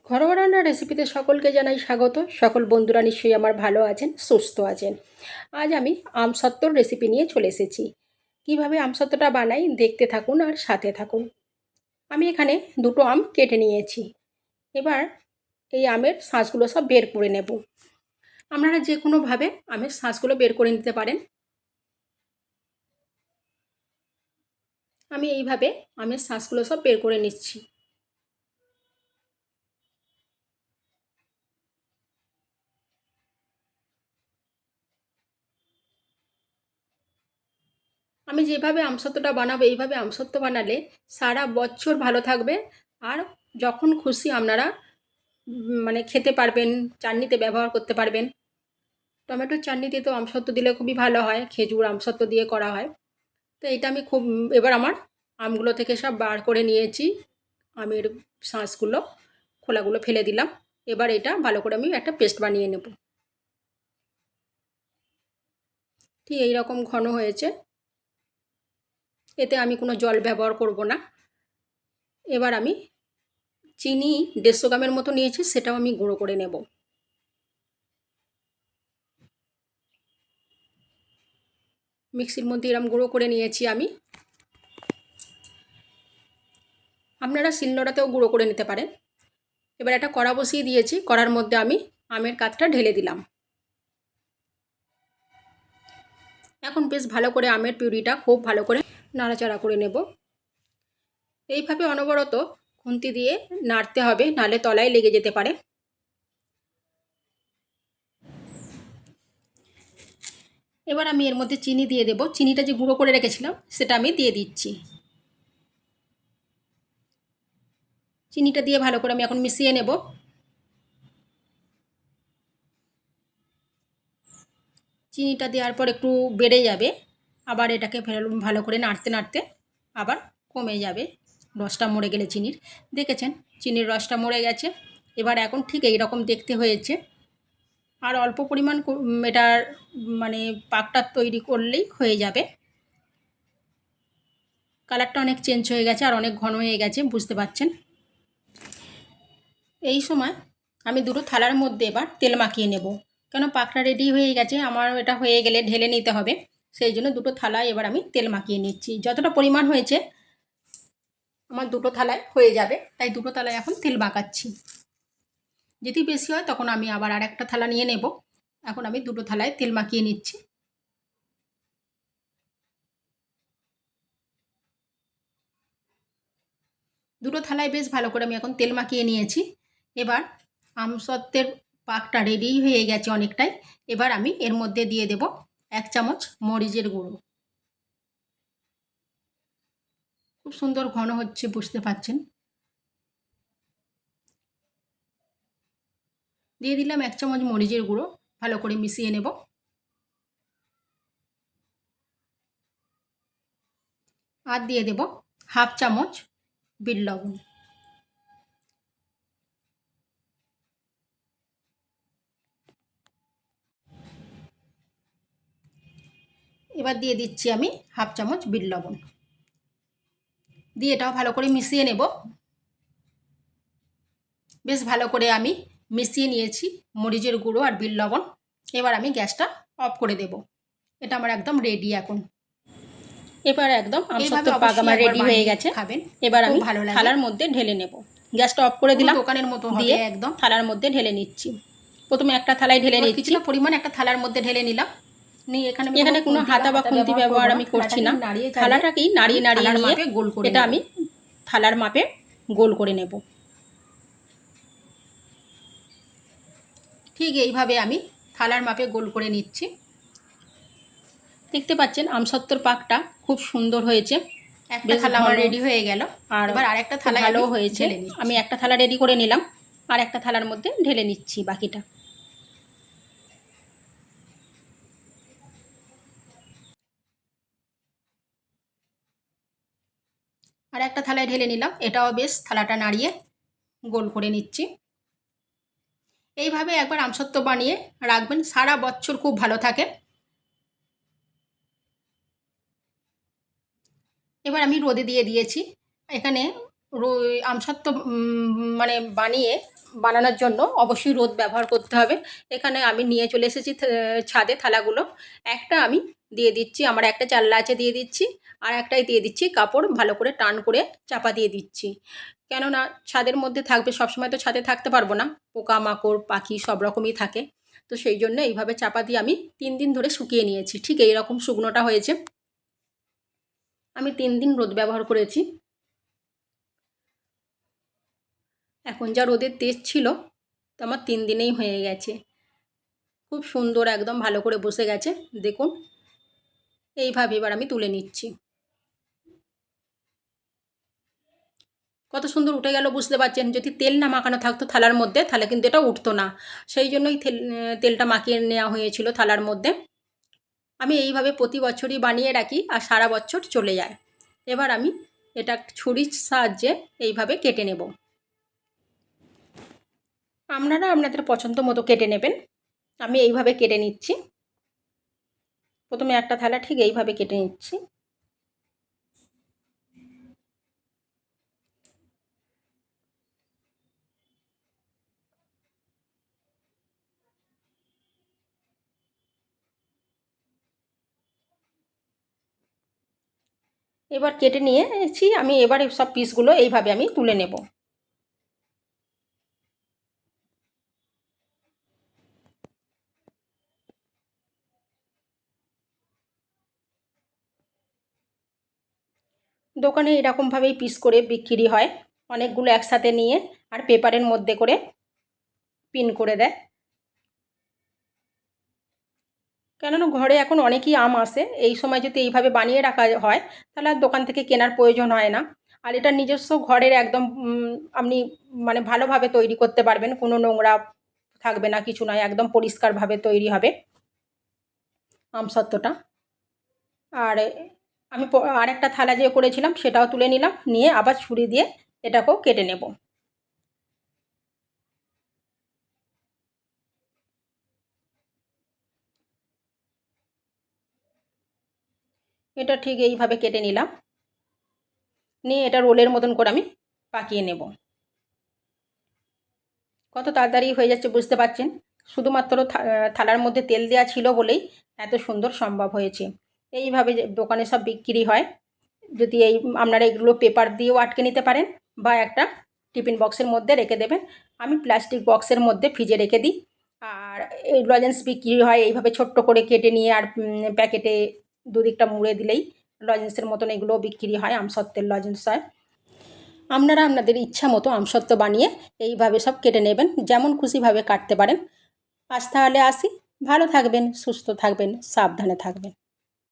ঘরোয়া রান্নার রেসিপিতে সকলকে জানাই স্বাগত। সকল বন্ধুরা নিশ্চয়ই আমার ভালো আছেন, সুস্থ আছেন। আজ আমি আমসত্ত্বর রেসিপি নিয়ে চলে এসেছি। কিভাবে আমসত্ত্বটা বানাই দেখতে থাকুন আর সাথে থাকুন। আমি এখানে দুটো আম কেটে নিয়েছি। এবার এই আমের শাঁসগুলো সব বের করে নেব। আপনারা যে কোনোভাবে আমের শাঁসগুলো বের করে নিতে পারেন। আমি এইভাবে আমের শাঁসগুলো সব বের করে নিচ্ছি। আমি যেভাবে আমসত্ত্বটা বানাবো এইভাবে আমসত্ত্ব বানালে সারা বছর ভালো থাকবে। আর যখন খুশি আপনারা মানে খেতে পারবেন, চাটনিতে ব্যবহার করতে পারবেন। টমেটোর চাটনিতে তো আমসত্ত্ব দিলে খুবই ভালো হয়, খেজুর আমসত্ত্ব দিয়ে করা হয়। তো এটা আমি খুব এবার আমার আমগুলো থেকে সব বার করে নিয়েছি। আমের শাঁসগুলো খোলাগুলো ফেলে দিলাম। এবার এটা ভালো করে আমি একটা পেস্ট বানিয়ে নেব। ঠিক এইরকম ঘন হয়েছে। এতে আমি কোনো জল ব্যবহার করব না। এবার আমি চিনি 150 গ্রামের মতো নিয়েছি, সেটাও আমি গুঁড়ো করে নেব। মিক্সির মধ্যে এরম গুঁড়ো করে নিয়েছি আমি। আপনারা শিলনোড়াতেও গুঁড়ো করে নিতে পারেন। এবার একটা কড়া বসিয়ে দিয়েছি, কড়ার মধ্যে আমি আমের কাতটা ঢেলে দিলাম। এখন বেশ ভালো করে আমের পিউরিটা খুব ভালো করে নাড়াচাড়া করে নেব। এইভাবে অনবরত খুন্তি দিয়ে নাড়তে হবে, নাহলে তলায় লেগে যেতে পারে। এবার আমি এর মধ্যে চিনি দিয়ে দেব। চিনিটা যে গুঁড়ো করে রেখেছিলাম সেটা আমি দিয়ে দিচ্ছি। চিনিটা দিয়ে ভালো করে আমি এখন মিশিয়ে নেব। চিনিটা দেওয়ার পর একটু বেড়ে যাবে, আবার এটাকে ভালো করে নাড়তে নাড়তে আবার কমে যাবে রসটা মরে গেলে। চিনির দেখেছেন চিনির রসটা মরে গেছে। এবার এখন ঠিক এই রকম দেখতে হয়েছে। আর অল্প পরিমাণ এটার মানে পাকটা তৈরি করলেই হয়ে যাবে। কালারটা অনেক চেঞ্জ হয়ে গেছে আর অনেক ঘন হয়ে গেছে, বুঝতে পারছেন। এই সময় আমি দুটো থালার মধ্যে এবার তেল মাখিয়ে নেব, কেন পাকটা রেডি হয়ে গেছে আমার। এটা হয়ে গেলে ঢেলে নিতে হবে, সেই জন্য দুটো থালায় এবার আমি তেল মাখিয়ে নিচ্ছি। যতটা পরিমাণ হয়েছে আমার দুটো থালায় হয়ে যাবে, তাই দুটো থালায় এখন তেল মাখাচ্ছি। যদি বেশি হয় তখন আমি আবার আর একটা থালা নিয়ে নেব। এখন আমি দুটো থালায় তেল মাখিয়ে নিচ্ছি। দুটো থালায় বেশ ভালো করে আমি এখন তেল মাখিয়ে নিয়েছি। এবার আমসত্ত্বের পাকটা রেডি হয়ে গেছে অনেকটাই। এবার আমি এর মধ্যে দিয়ে দেব 1 চামচ মরিচের গুঁড়ো। খুব সুন্দর ঘন হচ্ছে, বুঝতে পারছেন। দিয়ে দিলাম 1 চামচ মরিচের গুঁড়ো, ভালো করে মিশিয়ে নেব। আর দিয়ে দেব 1/2 চামচ বিট লবণ। এবার দিয়ে দিচ্ছি আমি 1/2 চামচ বিট লবণ, দিয়ে এটাও ভালো করে মিশিয়ে নেব। বেশ ভালো করে আমি মিশিয়ে নিয়েছি মরিচের গুঁড়ো আর বিট লবণ। এবার আমি গ্যাসটা অফ করে দেব। এটা আমার একদম রেডি এখন। এবার একদম আমসত্ত্বর পাক আমার রেডি হয়ে গেছে। খাবেন, এবার আমি থালার মধ্যে ঢেলে নেব। গ্যাসটা অফ করে দিলাম, দোকানের মতো দিয়ে একদম থালার মধ্যে ঢেলে নিচ্ছি। প্রথমে একটা থালায় ঢেলে নিচ্ছি, কিছুটা পরিমাণ একটা থালার মধ্যে ঢেলে নিলাম। এখানে কোনো হাতা বা খুন্তি ব্যবহার আমি করছি না। থালাটাকেই নাড়িয়ে নাড়িয়ে নিয়ে এটা আমি থালার মাপে গোল করে নেব। ঠিক এইভাবে আমি থালার মাপে গোল করে নিচ্ছি। দেখতে পাচ্ছেন আমসত্ত্বর পাকটা খুব সুন্দর হয়েছে। একটা থালা আমার রেডি হয়ে গেল, আর এবার আরেকটা থালা ভালো হয়েছে। আমি একটা থালা রেডি করে নিলাম, আর একটা থালার মধ্যে ঢেলে নিচ্ছি বাকিটা। আর একটা থালায় ঢেলে নিলাম, এটাও বেশ থালাটা নাড়িয়ে গোল করে নিচ্ছি। এইভাবে একবার আমসত্ত্ব বানিয়ে রাখবেন, সারা বছর খুব ভালো থাকে। এবার আমি রোদে দিয়ে দিয়েছি। এখানে আমসত্ত্ব মানে বানিয়ে বানানোর জন্য অবশ্যই রোদ ব্যবহার করতে হবে। এখানে আমি নিয়ে চলে এসেছি ছাদে থালাগুলো। একটা আমি দিয়ে দিচ্ছি, আমার একটা চাল্লা আছে দিয়ে দিচ্ছি, আর একটাই দিয়ে দিচ্ছি কাপড় ভালো করে টান করে চাপা দিয়ে দিচ্ছি। কেননা ছাদের মধ্যে থাকবে, সবসময় তো ছাদে থাকতে পারবো না, পোকামাকড় পাখি সব রকমই থাকে। তো সেই জন্য এইভাবে চাপা দিয়ে আমি 3 দিন ধরে শুকিয়ে নিয়েছি। ঠিক এইরকম শুকনোটা হয়েছে। আমি 3 দিন রোদ ব্যবহার করেছি। এখন যা রোদের তেজ ছিল, তো আমার 3 দিনেই হয়ে গেছে। খুব সুন্দর একদম ভালো করে বসে গেছে দেখুন। এইভাবে এবার আমি তুলে নিচ্ছি। কত সুন্দর উঠে গেল বুঝতে পারছেন। যদি তেল না মাখানো থাকতো থালার মধ্যে তাহলে কিন্তু এটা উঠতো না। সেই জন্যই তেলটা মাখিয়ে নেওয়া হয়েছিল থালার মধ্যে। আমি এইভাবে প্রতি বছরই বানিয়ে রাখি আর সারা বছর চলে যায়। এবার আমি এটা ছুরির সাহায্যে এইভাবে কেটে নেব। আপনারা আপনাদের পছন্দ মতো কেটে নেবেন। আমি এইভাবে কেটে নিচ্ছি। প্রথমে একটা থালা ঠিক এইভাবে কেটে নিচ্ছি। এবার কেটে নিয়েছি আমি। এবার সব পিসগুলো এইভাবে আমি তুলে নেব। দোকানে এরকমভাবেই পিস করে বিক্রি হয়, অনেকগুলো একসাথে নিয়ে আর পেপারের মধ্যে করে পিন করে দেয়। কেননা ঘরে এখন অনেকই আম আসে, এই সময় যদি এইভাবে বানিয়ে রাখা হয় তাহলে আর দোকান থেকে কেনার প্রয়োজন হয় না। আর এটা নিজস্ব ঘরের একদম আপনি মানে ভালোভাবে তৈরি করতে পারবেন, কোনো নোংরা থাকবে না, কিছু নয়, একদম পরিষ্কারভাবে তৈরি হবে আমসত্ত্বটা। আর আমি আরেকটা থালা যে করেছিলাম সেটাও তুলে নিলাম, নিয়ে আবার ছুরি দিয়ে এটাকেও কেটে নেব। এটা ঠিক এইভাবে কেটে নিলাম, নিয়ে এটা রোলের মতন করে আমি পাকিয়ে নেব। কত তাড়াতাড়ি হয়ে যাচ্ছে বুঝতে পারছেন। শুধুমাত্র থালার মধ্যে তেল দেওয়া ছিল বলেই এত সুন্দর সম্ভব হয়েছে। এইভাবে যে দোকানে সব বিক্রি হয়, যদি আপনারা এগুলো পেপার দিয়েও আটকে নিতে পারেন বা একটা টিফিন বক্সের মধ্যে রেখে দেবেন। আমি প্লাস্টিক বক্সের মধ্যে ফ্রিজে রেখে দিই। আর এই লজেন্স বিক্রি হয় এইভাবে ছোট্ট করে কেটে নিয়ে, আর প্যাকেটে দুদিকটা মুড়ে দিলেই লজেন্সের মতন এগুলোও বিক্রি হয়, আমসত্ত্বের লজেন্স হয়। আপনারা আপনাদের ইচ্ছা মতো আমসত্ত্ব বানিয়ে এইভাবে সব কেটে নেবেন, যেমন খুশিভাবে কাটতে পারেন। আজ তাহলে আসি। ভালো থাকবেন, সুস্থ থাকবেন, সাবধানে থাকবেন।